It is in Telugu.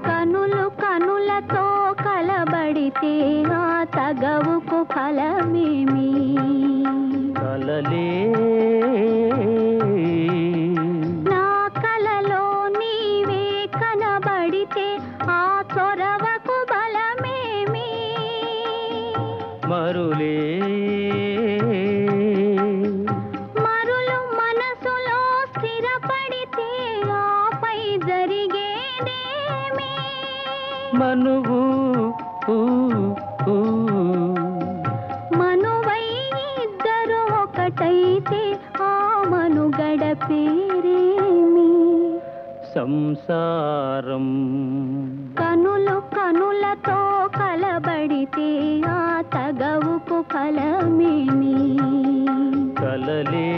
కనులు కనులతో కలబడితే ఆ తగవుకు ఫలమేమి? కలలే నా కలలో నీవే కనబడితే ఆ చొరవకు బలమేమి? మరులే మరులు మనసులో స్థిరపడితే ఆపై జరిగేదేమి? మనువు మనువై ఇద్దరు ఒకటైతే ఆ మనుగడ పేరేమి? సంసారం. కనులు కనులతో కలబడితే ఆ తగవుకు ఫలమేమి? కలలే